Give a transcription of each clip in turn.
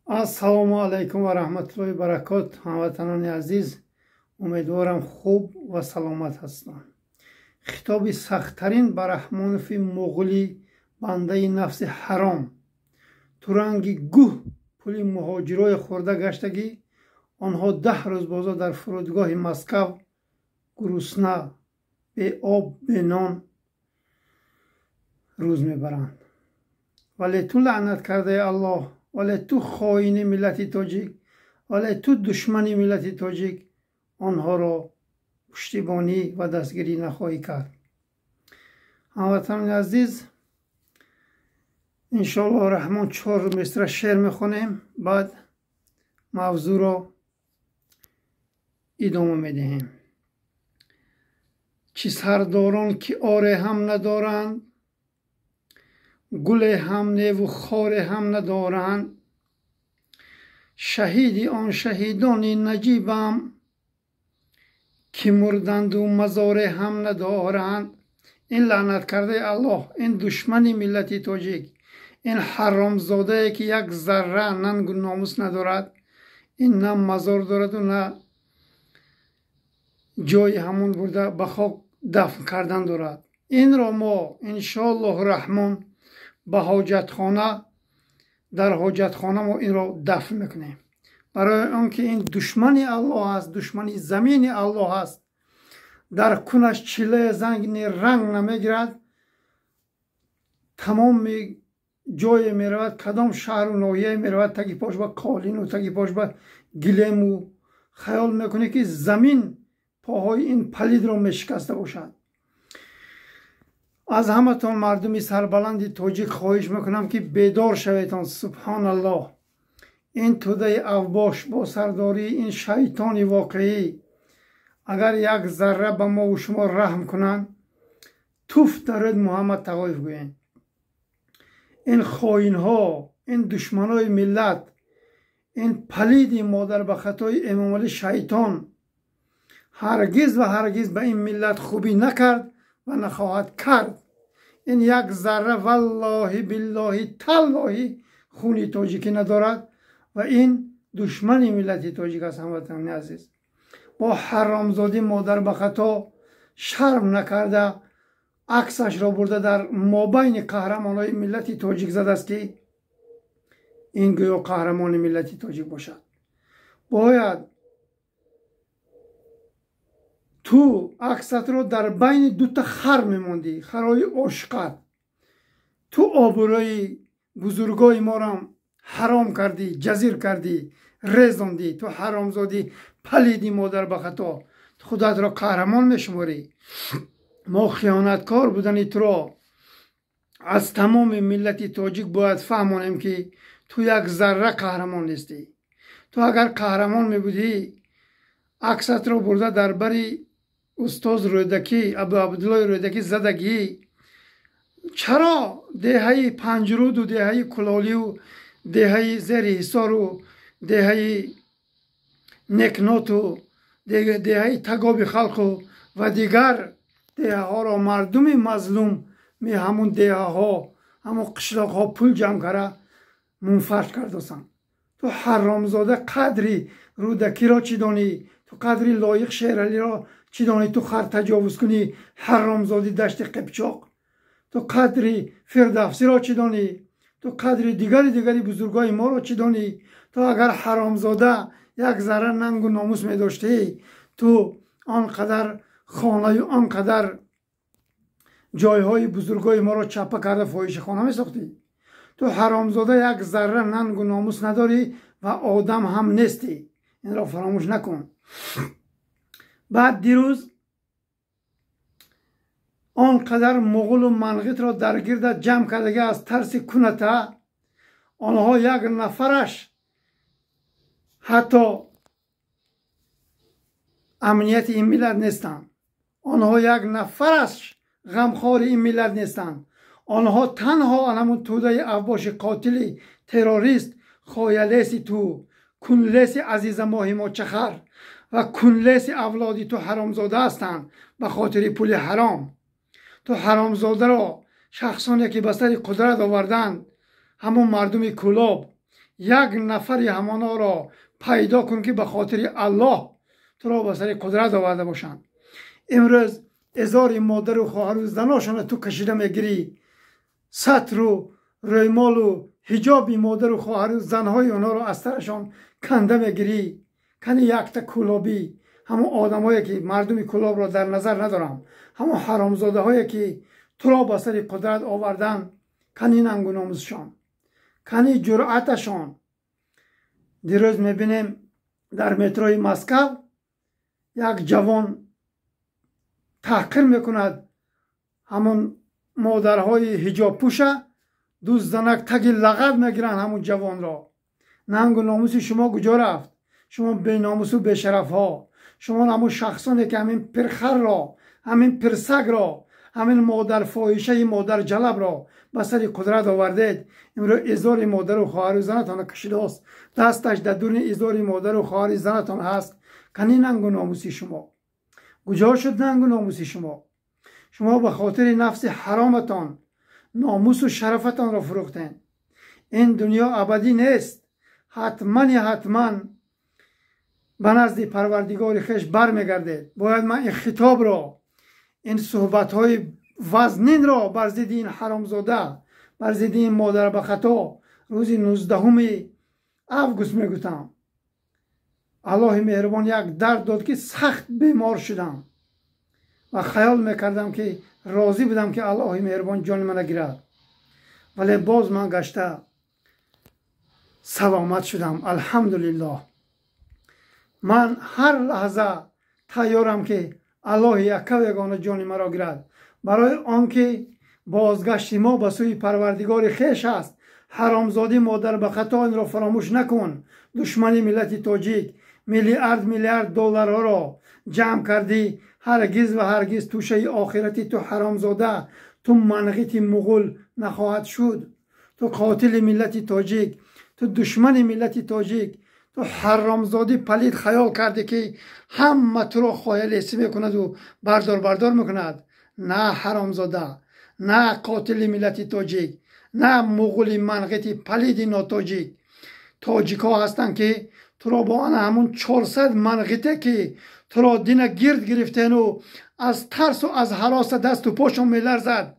السلام علیکم و رحمت الله و برکات. هموطنان عزیز، امیدوارم خوب و سلامت هستند. خطاب سخت‌ترین به رحمانوف مغولی، بنده نفس حرام، تورنگی گوه پولی مهاجرای خورده گشتگی، آنها 10 روز بازا در فرودگاه مسکو گرسنه به آب به نان روز میبرند. ولی تو لعنت کرده الله، ولی تو خائن ملت تاجیک، ولی تو دشمن ملت تاجیک آنها را پشتیبانی و دستگیری نخواهی کرد. هموطنان عزیز، انشاءالله رحمان 4 مصرع شعر میخونیم، بعد موضوع را ادامه میدهیم. چی سرداران که آره هم ندارند، گل هم نه و خار هم ندارند، شهیدی آن شهیدان نجیبم که مردند و مزار هم ندارند. این لعنت کرده الله، این دشمن ملت تاجیک، این حرامزاده که یک ذره ننگ و ناموس ندارد، این نه مزار دارد و نه جای همون برده به خاک دفن کردن دارد. این را ما انشاءالله رحمان به حاجتخانه، در حاجتخانه ما این را دفن میکنیم، برای آنکه این دشمن الله است، دشمن زمین الله است. در کنش چله زنگ رنگ نمیگیرد، تمام جای میرود، کدام شهر و ناحیه میرود، تگی پاش با کالین و تگی پاش با گلیم و خیال میکنه که زمین پاهای این پلید را میشکسته باشد. از همه تان مردمی سربلند تاجیک خواهش میکنم که بیدار شویتان. سبحان الله، این توده اوباش با سرداری این شیطان واقعی اگر یک ذره به ما و شما رحم کنند، توف درد محمد تقایف گوین. این خائن ها، این دشمن های ملت، این پلید مادر به خطای امام علی شیطان هرگز و هرگز به این ملت خوبی نکرد و نخواهد کرد. این یک ذره والله بالله تالله خونی تاجیکی ندارد و این دشمن ملت تاجیک است. هموطنان عزیز، با حرامزادی مادر به خطا شرم نکرده عکسش را برده در مابین قهرمانای ملت تاجیک زده است که این گویا قهرمان ملت تاجیک باشد. باید تو عکست رو در بین دوتا خر میموندی، خرای عشقت. تو آبروی بزرگای ما را حرام کردی، جزیر کردی، رزاندی. تو حرامزادی پلیدی مادر به خطا خودت را قهرمان میشماری. ما خیانتکار بودن تو را از تمام ملت تاجیک باید فهمانیم که تو یک ذره قهرمان نیستی. تو اگر قهرمان میبودی عکست را برده در بری استاد رودکی، ابو عبدالله رودکی زدگی. چرا دهه پنجرود و دهه کلالی و دهه زیر حصار و دهه نکنات و دهه تگاب خلق و دیگر دهه ها را مردم مظلوم می همون دهه ها، همون قشلاق ها پول جمع کرده منفرد کردستن؟ تو حرامزاده قدری رودکی را چی دانی؟ تو قدری لایق شیرالی را چی دانی؟ تو خر تجاوز کنی حرامزادی دشت قبچاق. تو قدری فردوسی را چی دانی؟ تو قدری دیگری بزرگای ما را چی دانی؟ تو اگر حرامزاده یک ذره ننگ و ناموس می داشتی، تو آنقدر خانه و آنقدر جایهای بزرگای ما را چپه کرده فاحشه خانه می ساختی. تو حرامزاده یک ذره ننگ و ناموس نداری و آدم هم نیستی. این را فراموش نکن. بعد دیروز آنقدر مغول و منغیت را در گردت جمع کرده از ترس کنته، آنها یک نفرش حتی امنیت این ملت نیستند. آنها یک نفرش غمخوار این ملت نیستند. آنها تنها همون توده اوباش قاتل تروریست خایلیسی تو کنلیس عزیز ماه ما چخر و کنلیس اولادی تو حرامزاده هستند به خاطر پول حرام. تو حرامزاده را شخصانی که به سر قدرت آوردند، همون مردم کلاب، یک نفری همانا را پیدا کن که به خاطر الله تو را به سر قدرت آورده باشند. امروز هزار مادر و خواهر و زناشان تو کشیده میگیری، سطر و ریمال و حجاب مادر و خواهر و زنهای اونا رو از سرشان کنده میگیری. کنی یک تا کلابی، همون آدمایی که مردم کلاب را در نظر ندارم، همون حرامزاده هایی که تو را به سر قدرت آوردن، کنی ننگ و ناموسشان، کنی جرأتشان. دیروز میبینیم در متروی مسکو یک جوان تحقیر میکند همون مادرهای حجاب پوشه، دو زنک تگ لغت میگیرن همون جوان را. ننگ و ناموس شما کجا رفت؟ شما بی ناموس و بی شرف ها، شما همون شخصانی که همین پرخر را، همین پرسگ را، همین مادر فاحشه، مادر جلب را به سر قدرت آوردید. امروز هزار مادر و خواهر و زنتان کشیده است، دستش در دورن هزار مادر و خواهر زنتان هست. کنی ننگ و ناموسی شما کجا شد؟ ننگ و ناموسی شما به خاطر نفس حرامتان ناموس و شرفتان را فروختین. این دنیا ابدی نیست، حتما به نزد پروردگار خویش برمیگردید. باید من این خطاب را، این صحبت های وزنین را بر ضد این حرامزاده، بر ضد این مادر به خطا روز 19 اوگوست میگوتم. الله مهربان یک درد داد که سخت بیمار شدم و خیال میکردم که راضی بودم که الله مهربان جان من گیرد، ولی باز من گشته سلامت شدم. الحمدلله. من هر لحظه تیارم که الله یکه و یگانه جان مرا گیرد، برای آنکه بازگشت ما به سوی پروردگار خویش است. حرامزادی مادر به خطا این را فراموش نکن. دشمنی ملت تاجیک میلیارد دلار ها را جمع کردی. هرگز و هرگز توشه آخرتی تو حرامزاده، تو منغیت مغول نخواهد شد. تو قاتل ملت تاجیک، تو دشمن ملت تاجیک، تو حرامزادی پلید خیال کرده که همه تو را خایلیسی میکند و بردار میکند. نه حرامزاده، نه قاتل ملت تاجیک، نه مغول منغیت پلید ناتاجیک. تاجیک ها هستن که تو را با آن همون 400 منغیته که تو را دین گرد گرفتن و از ترس و از حراس دست و پاشون میلرزد،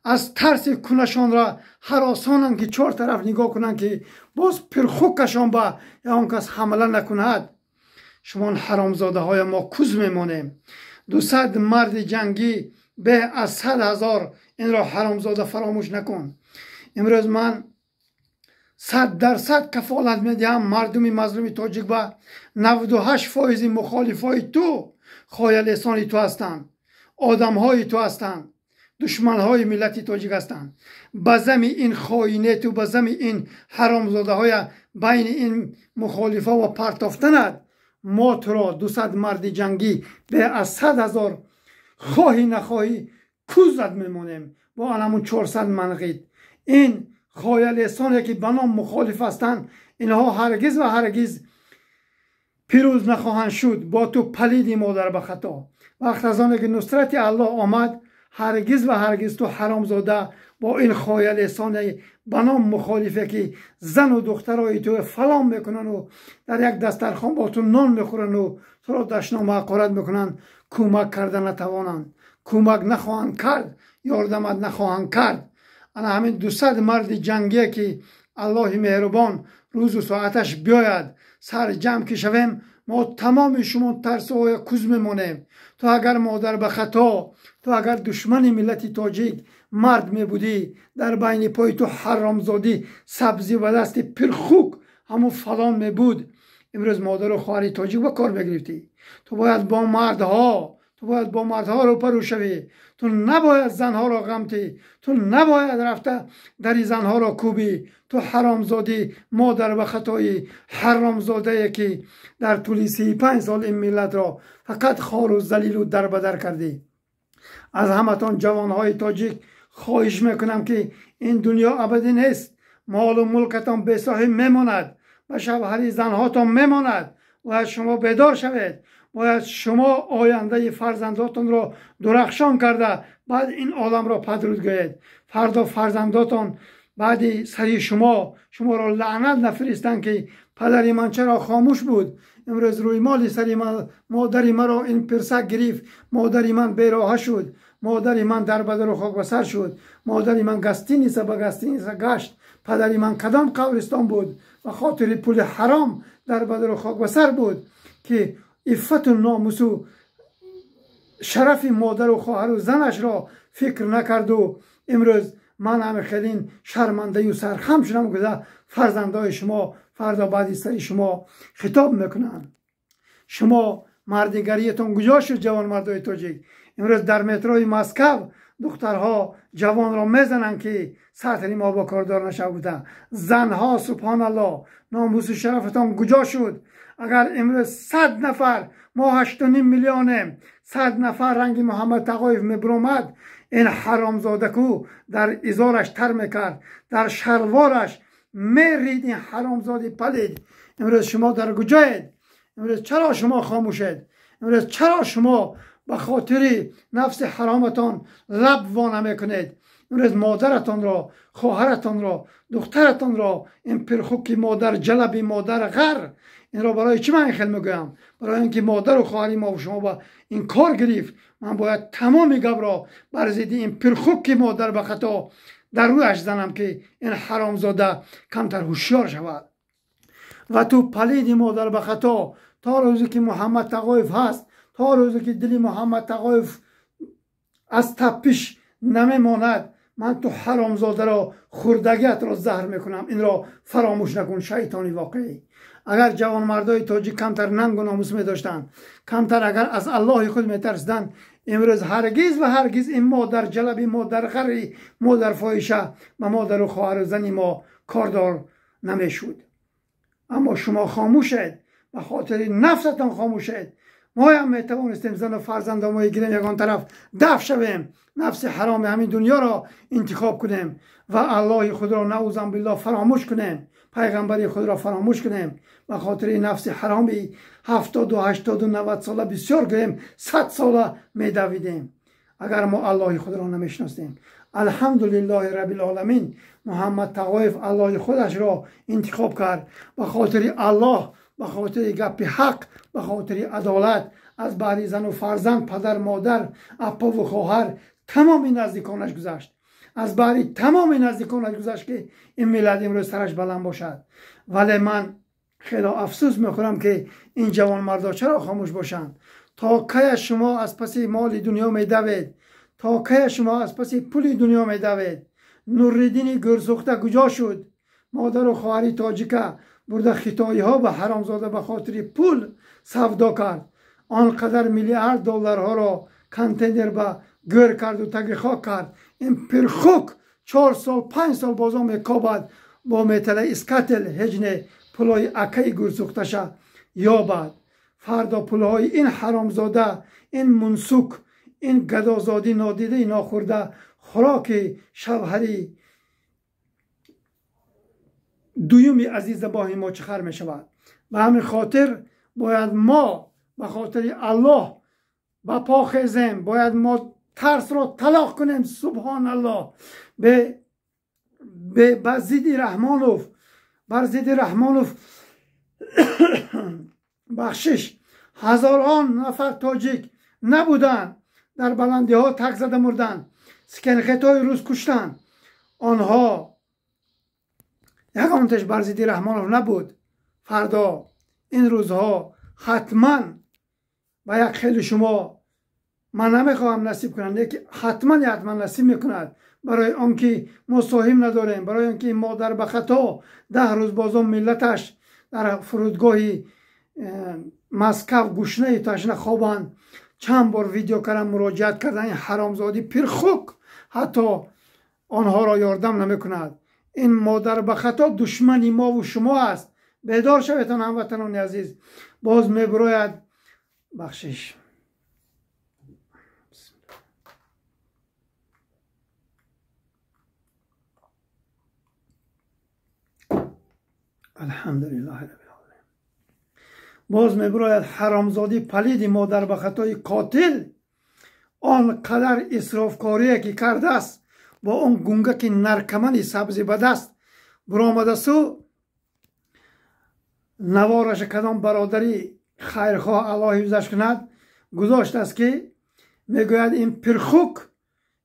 از ترس کنشان را حراسانن که 4 طرف نگاه کنن که باز پرخوکشان به یا اون کس حمله نکند. شما حرامزاده های ما کوز میمانیم. 200 مرد جنگی به از 100,000 این را حرامزاده فراموش نکن. امروز من 100% کفالت میدهم مردم مظلوم تاجیک با 98% مخالفای تو خایلیسان تو هستند، آدم های تو هستند، دشمن های ملت تاجیک هستند. بزم این خائنیت و بزم این حرامزاده های بین این مخالفه و پرتافتند، ما تو را 200 مرد جنگی به از 100,000 خواهی نخواهی کوزد میمونیم با همون 400 منغیت. این خایلیسانی که به نام مخالف هستند، اینها هرگز و هرگز پیروز نخواهند شد با تو پلیدی مادر به خطا. وقت از آنه که نصرت الله آمد، هرگز و هرگز تو حرامزاده با این خایلیسان به نام مخالفه که زن و دخترای تو فلان میکنن و در یک دسترخوان با تو نان میخورن و تو را دشنام و حقارت میکنن، کمک کردن نتوانند، کمک نخواهند کرد، یاردمت نخواهند کرد. انا همین 200 مرد جنگی که الله مهربان روز و ساعتش بیاید سر جمع که شویم، ما تمام شما ترس و کوز میمونیم. تو اگر مادر به خطا، تو اگر دشمن ملت تاجیک مرد می بودی، در بین پای تو حرامزادی سبزی و دست پرخوک همون فلان می بود، امروز مادر و خواهر تاجیک به کار بگرفتی. تو باید با مردها رو پرو شوی. تو نباید زنها را غمتی، تو نباید رفته در زنها را کوبی. تو حرامزادی مادر به خطایی، حرامزاده که در طول 35 سال این ملت را فقط خار و ذلیل و دربدر کردی. از همتان جوانهای تاجیک خواهش میکنم که این دنیا ابدی نیست. مال و ملکتان به صاحب میماند، و شوهر زنهاتان میماند. باید شما بیدار شوید. باید شما آینده فرزنداتان را درخشان کرده بعد این عالم را پدرود گویید. فردا فرزنداتان بعد سری شما را لعنت نفرستند که پدر من چرا خاموش بود. امروز روی مال سری من مادر مرا این پرسک گرفت، مادر من بیراه شد، مادر من در بدر و خاک بسر شد، مادر من گستینیسه به گستینیسه گشت. پدر من کدام قبرستان بود؟ و خاطر پول حرام در بدر و خاک بسر بود که عفت و ناموس و شرف مادر و خواهر و زنش را فکر نکرد. و امروز من هم خیلی شرمنده و سرخم شدم که فرزندای شما فردا بعد سر شما خطاب میکنن. شما مردگریتون کجا شد جوان مردای تاجیک؟ امروز در متروی مسکو دخترها جوان را میزنن که سطری ما با کاردار نشه بودن. زنها سبحان الله ناموس و شرفتان کجا شد؟ اگر امروز 100 نفر ما 8.5 میلیونیم 100 نفر رنگ محمد تقایف میبرومد، این حرامزاده کو در ازارش تر میکرد، در شلوارش میرید. این حرامزاده پلید امروز شما در کجایید؟ امروز چرا شما خاموشید؟ امروز چرا شما به خاطر نفس حرامتان لب وا نمیکنید؟ امروز مادرتان را، خواهرتان را، دخترتان را، این پرخوک مادر جلب مادر غر، این را برای چی من خیلی میگویم؟ برای اینکه مادر و خواهری ما و شما با این کار گرفت. من باید تمام گب را بر ضد این پرخوک مادر به خطا در رویش زنم که این حرامزاده کمتر هوشیار شود. و تو پلید مادر به خطا تا روزی که محمد تقایف هست، تا روزی که دلی محمد تقایف از تپش نمیماند، من تو حرامزاده را خوردگیت را زهر میکنم. این را فراموش نکن شیطانی واقعی. اگر جوان مردای تاجیک کمتر ننگ و ناموس می داشتن، کمتر اگر از الله خود می ترسیدن، امروز هرگز و هرگز این مادر جلبی، مادر غری، مادر فاحشه و مادر و خواهر و زنی ما کاردار نمیشود. اما شما خاموشید، به خاطر نفستان خاموشید. ما هم میتوانستیم زن و فرزندان ما گیریم یگان طرف دفع شویم، نفس حرام همین دنیا را انتخاب کنیم و الله خود را نعوذ بالله فراموش کنیم، پیغمبری خود را فراموش کنیم، به خاطر نفس حرامی 70 و 80 و 90 ساله بسیار گریم 100 ساله میدویدیم اگر ما الله خود را نمیشناسیم. الحمدلله رب العالمین محمد تقایف الله خودش را انتخاب کرد به خاطر الله، به خاطر گپ حق، به خاطر عدالت. از بعد زن و فرزند، پدر مادر، اپا و خواهر، تمام نزدیکانش گذشت. از بعد تمام نزدیکانش گذشت که این ملت امروز سرش بلند باشد. ولی من خیلی افسوس میخورم که این جوان مردا چرا خاموش باشند؟ تا کی شما از پس مال دنیا میدوید؟ تا کی شما از پس پول دنیا میدوید؟ نوردین گرسوخته کجا شد؟ مادر و خواهری تاجیکه برده خطایی ها به حرامزاده به خاطر پول سودا کرد. آنقدر میلیارد دلارها را کانتینر به گر کرد و تگ خاک کرد. این پرخوک 4 سال 5 سال بازا میکابد با میتله اسکتل هجن پلای اکی گرسوختشه یا بعد فردا پلهای این حرامزاده، این منسوک، این گدازادی نادیده ناخورده خوراک شوهری دویمی عزیز باهی ما چخر می شود. به همین خاطر باید ما به خاطر الله با پا خیزیم، باید ما ترس را طلاق کنیم. سبحان الله. به ضد رحمانوف، بر ضد رحمانوف بخشش هزاران نفر تاجیک نبودن در بلندی ها تک زده مردن، سکنخیتای روز کشتن. آنها یکانتش بر ضد رحمانوف نبود. فردا این روزها حتما و یک خیلی شما، من نمیخواهم نصیب کنم، لیکن حتما نصیب میکند. برای آنکه ما صاحب نداریم، برای آنکه مادر به خطا 10 روز بازم ملتش در فرودگاه مسکو گشنه تشنه خوابند. چند بار ویدیو کردن، مراجعت کردن. این حرامزادی پرخوک حتی آنها را یاردم نمیکند. این مادر به خطا دشمنی ما و شما است. بیدار شویتان هموطنان عزیز. باز میبراید بخشش. الحمدلله رب العالمین. باز میبراید حرامزادی پلید مادر به خطای قاتل آنقدر اسرافکاری که کرده است با اون گونگک نرکمنی سبزی به دست برآمده سو نوارش کدام برادری خیرخواه الله حفظش کند گذاشت است که میگوید این پرخوک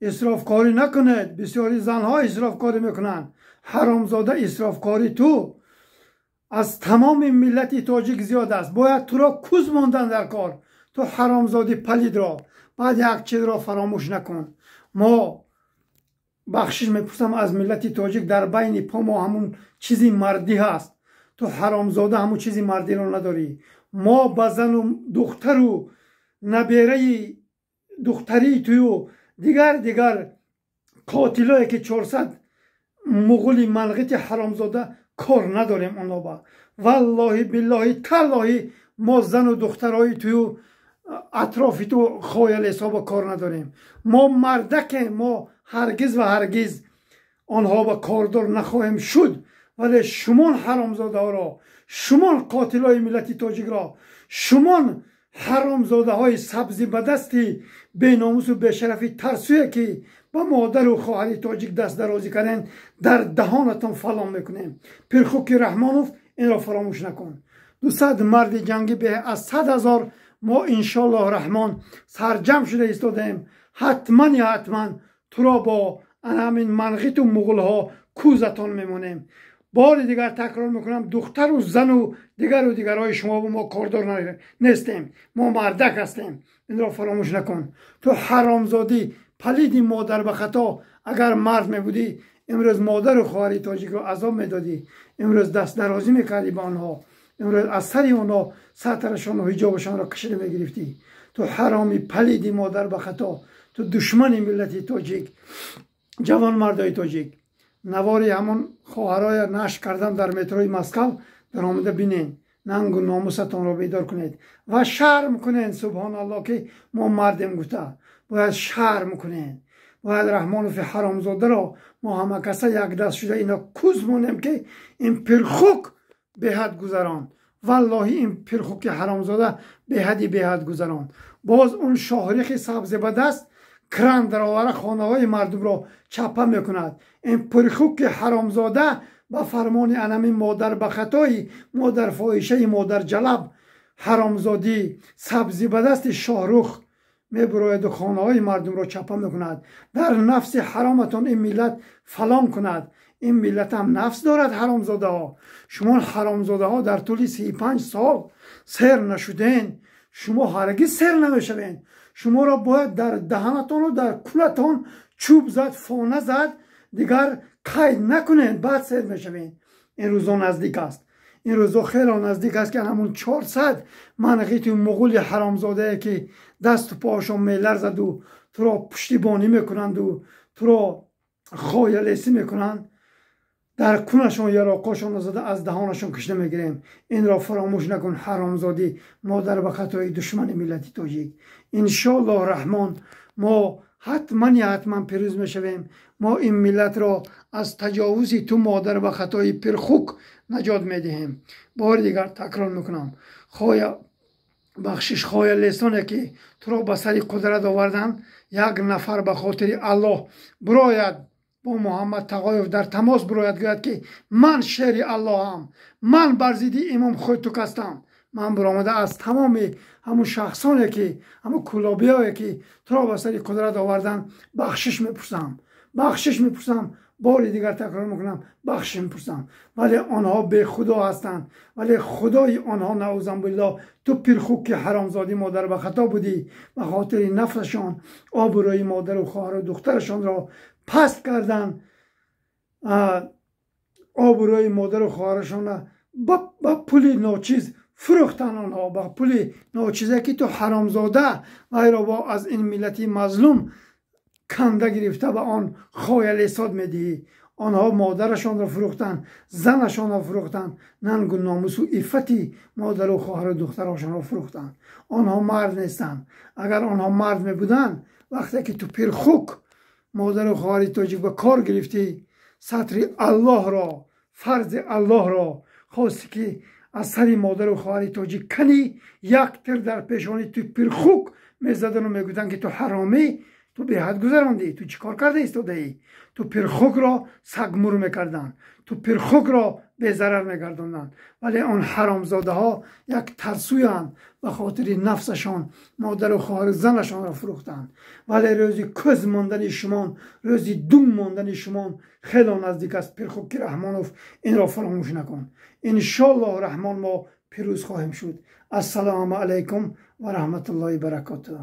اسرافکاری نکنید. بسیاری زنها اسرافکاری میکنند. حرامزاده اسرافکاری تو از تمام ملت تاجیک زیاد است. باید تو را کوز ماندن در کار. تو حرامزاده پلید را بعد یک چیز را فراموش نکن. ما بخشش میپرسم از ملت تاجیک در بین پا ما همون چیزی مردی هست. تو حرامزاده همون چیزی مردی را نداری. ما با زن و دختر و نبیره دختری توی و دیگر قاتلایی که 400 مغول منغیت حرامزاده کار نداریم. اونا با والله بالله تالله ما زن و دخترای توی اطراف تو خایل حساب کار نداریم. ما مردکه، ما هرگز و هرگز آنها با کاردار نخواهیم شد. ولی شما حرامزاده ها را، شما قاتل های ملت تاجیک را، شما حرامزاده های سبزی به دستی به ناموس و به شرفی ترسویه که با مادر و خواهر تاجیک دست درازی کردن در دهانتان فلان میکنیم. پرخوک رحمانوف این را فراموش نکن. 200 مرد جنگی به از 100,000 ما انشالله رحمان سرجم شده ایستادیم. حتما تو را با همین منغیت و مغول ها کوزتان میمونیم. بار دیگر تکرار میکنم، دختر و زن و دیگرهای شما با ما کاردار نیستیم. ما مردک هستیم. این را فراموش نکن. تو حرامزادی پلیدی مادر به خطا اگر مرد میبودی امروز مادر و خواهر تاجیک رو عذاب میدادی. امروز دست درازی میکردی به آنها. امروز از سر آنها سطرشان و حجابشان را کشیده میگرفتی. تو حرامی پلیدی مادر به خطا. تو دشمن ملت تاجیک. جوان مردای تاجیک، نواری همون خواهرای نشر کردن در متروی مسکو در آمده بینین. ننگ و ناموستان را بیدار کنید و شرم کنین. سبحان الله که ما مردم گفته. باید شرم کنین. باید رحمانوف حرامزاده را ما همه کسا یک دست شده اینا کوز مونیم که این پرخوک به حد گذران. والله این پرخوک حرامزاده به حد گذران. باز اون شاهریخ سبز به دست کران در آوره خانه های مردم را چپه میکند. این پرخوک حرامزاده با فرمان انمی مادر بخطایی، مادر فاحشه، مادر جلب حرامزادی سبزی به دست شاهروخ میبراید و خانه های مردم را چپه میکند. در نفس حرامتان این ملت فلان کند. این ملت هم نفس دارد. حرامزاده ها، شما حرامزاده ها در طول 35 سال سر نشدین. شما هرگز سر نمیشوین. شما را باید در دهنتان و در کولتان چوب زد، فانه زد، دیگر قید نکنین بعد سر میشوین. این روزا نزدیک است. این روزا خیلی نزدیک است که همون 400 منغیت مغول حرامزاده که دست و پاشون میلرزد و تو را پشتیبانی میکنند و تو را خایلیسی میکنند در کونشون یا راقاشون زده از دهانشون کشته میگیریم. این را فراموش نکن. حرامزادی مادر به خطای دشمن ملت تاجیک. انشالله رحمان ما حتما پیروز میشویم. ما این ملت را از تجاوزی تو مادر به خطای پرخوک نجات میدهیم. بار دیگر تکرار میکنم، خواهی بخشش خواهی لیسانه که تو را به سری قدرت آوردن، یک نفر به خاطر الله براید با محمد تقایف در تماس براید گوید که من شیر الله هم، من برزیدی امام خود تو کستم. من برآمده از تمام همون شخصانی که همون کلابی هایی که تو را به سری قدرت آوردن بخشش میپرسم. باری دیگر تکرار میکنم، بخشش میپرسم. ولی آنها به خدا هستند. ولی خدای آنها نعوذ بالله تو پرخوک حرامزادی مادر به خطا بودی. به خاطر نفسشان آبروی مادر و خواهر و دخترشان را پست کردن. آبروی مادر و خواهرشان را با پول ناچیز فروختن. آنها با پول ناچیزه که تو حرامزاده و را با از این ملتی مظلوم کنده گرفته به آن خایل حساد میدهی. آنها مادرشان را فروختن، زنشان را فروختن، ننگ و ناموس و عفتی مادر و خواهر و دخترشان را فروختن. آنها مرد نیستن. اگر آنها مرد می بودن وقتی که تو پرخوک مادر و خواهر تاجیک به کار گرفتی، سطر الله را، فرض الله را خواستی که از سری مادر و خواهر تاجیک کنی، یک تر در پیشانی تو پرخوک میزدن و میگفتن که تو حرامی، تو به حد گذراندی. تو چیکار کرده ایستاده ای؟ تو پرخوک را سگمور میکردن، تو پرخوک را به ضرر میگرداندن، ولی آن حرامزاده ها یک ترسویان، به خاطر نفسشان مادر و خواهر زنشان را فروختند. ولی روزی کز ماندن شما، روزی دوم ماندن شما خیلی نزدیک است. پرخوک رحمانوف این را فراموش نکن. انشالله رحمان ما پیروز خواهیم شد. السلام علیکم و رحمت الله و برکاته.